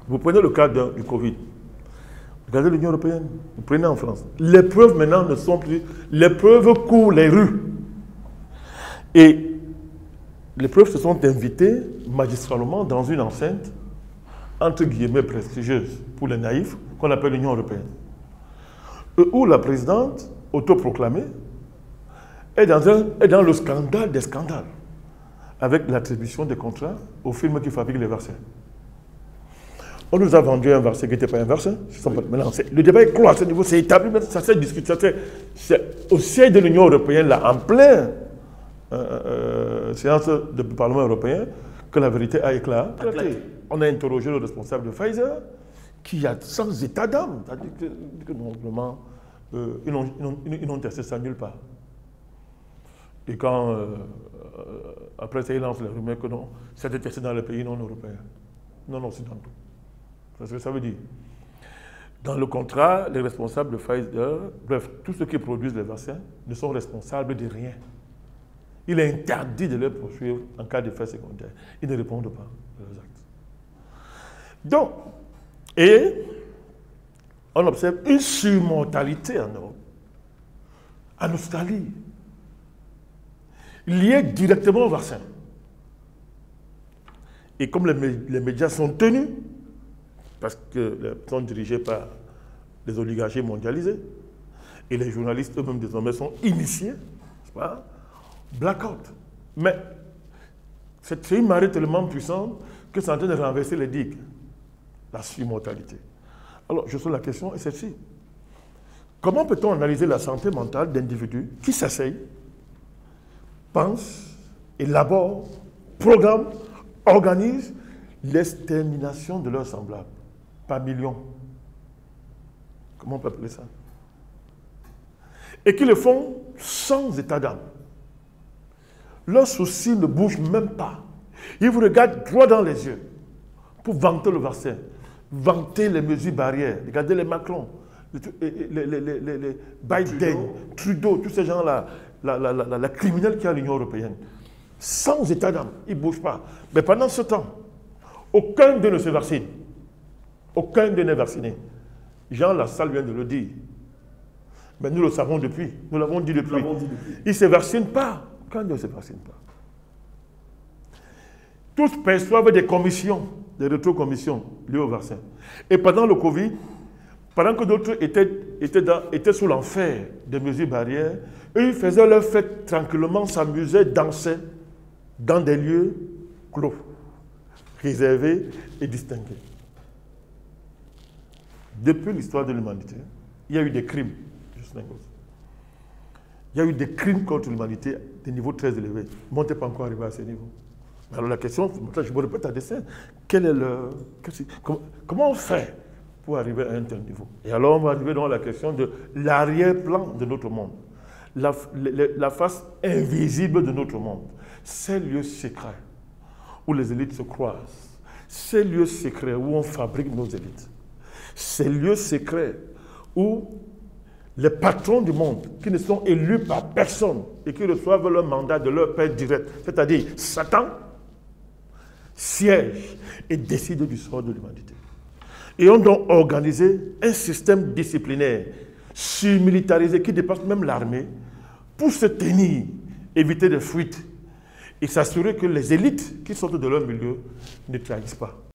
Vous prenez le cas du Covid. Regardez l'Union européenne. Vous prenez en France. Les preuves maintenant ne sont plus... Les preuves courent les rues. Et les preuves se sont invitées magistralement dans une enceinte, entre guillemets prestigieuse, pour les naïfs, qu'on appelle l'Union européenne. Où la présidente, autoproclamée, est dans le scandale des scandales, avec l'attribution des contrats aux firmes qui fabriquent les vaccins. On nous a vendu un vaccin qui n'était pas un vaccin. Le débat est clos à ce niveau, c'est établi, mais ça s'est discuté. C'est au siège de l'Union européenne, là, en plein séance du Parlement européen, que la vérité a éclaté. On a interrogé le responsable de Pfizer, qui a sans état d'âme. C'est-à-dire que normalement, ils n'ont testé ça nulle part. Et quand, après ça, il lance la rumeur que non, c'était testé dans les pays non européens, non occidentaux. C'est ce que ça veut dire. Dans le contrat, les responsables de Pfizer, bref, tous ceux qui produisent les vaccins, ne sont responsables de rien. Il est interdit de les poursuivre en cas d'effet secondaire. Ils ne répondent pas à leurs actes. Donc, et on observe une surmortalité en Europe, en Australie, liée directement au vaccin. Et comme les médias sont tenus, parce qu'ils sont dirigés par les oligarchies mondialisées, et les journalistes eux-mêmes désormais sont initiés, n'est-ce pas? Blackout. Mais c'est une marée tellement puissante que c'est en train de renverser les digues. La surmortalité. Alors, je trouve la question est celle-ci. Comment peut-on analyser la santé mentale d'individus qui s'asseyent, pensent, élaborent, programment, organisent l'extermination de leurs semblables, par millions? Comment on peut appeler ça? Et qui le font sans état d'âme. Leurs sourcils ne bougent même pas. Ils vous regardent droit dans les yeux pour vanter le vaccin, vanter les mesures barrières. Regardez les Macron, les Biden, Trudeau, tous ces gens-là, la criminelle qui a l'Union européenne. Sans état d'âme, ils ne bougent pas. Mais pendant ce temps, aucun d'eux ne se vaccine. Aucun d'eux n'est vacciné. Jean Lassalle vient de le dire. Mais nous le savons depuis. Nous l'avons dit depuis. Ils ne se vaccinent pas. Aucun d'eux ne se vaccine pas. Tous perçoivent des commissions, des rétrocommissions liées au vaccin. Et pendant le Covid, pendant que d'autres étaient sous l'enfer des mesures barrières, eux, ils faisaient leur fête tranquillement, s'amusaient, dansaient dans des lieux clos, réservés et distingués. Depuis l'histoire de l'humanité, il y a eu des crimes. Il y a eu des crimes contre l'humanité, des niveaux très élevés. Le monde n'est pas encore arrivé à ce niveau. Alors la question, je me répète à dessein, comment on fait pour arriver à un tel niveau? Et alors on va arriver dans la question de l'arrière-plan de notre monde, la face invisible de notre monde, ces lieux secrets où les élites se croisent, ces lieux secrets où on fabrique nos élites, ces lieux secrets où les patrons du monde, qui ne sont élus par personne et qui reçoivent leur mandat de leur père direct, c'est-à-dire Satan, siège et décide du sort de l'humanité. Et on doit organiser un système disciplinaire, surmilitarisé, qui dépasse même l'armée, pour se tenir, éviter des fuites et s'assurer que les élites qui sortent de leur milieu ne trahissent pas.